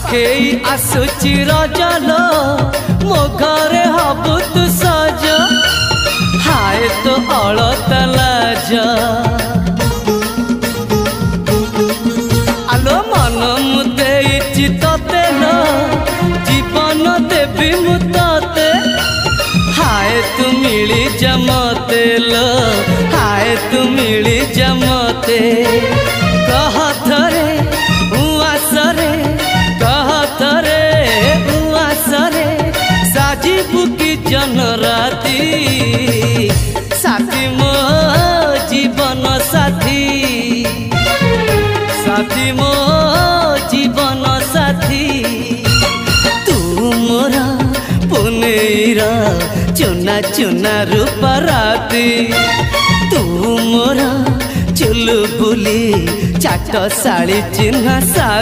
पाखेई आसुची रजलो मो घरे हबु तु सज हाय तो अलता लाज आलो मन मुदेइछि तते लो जीवन देवी मु तते हाय तू मिली जमते लो हाय तू मिली जमते कह थरे उआसरे कह थरे उआसरे साजिबु की जन राती साथी मो जीवन साथी साथी मो जीवन साथी तू मोरा पुनेरा चुना चुना रूपा राती तू मोरा चुलबुली चाट साड़ी चिन्ह साथी।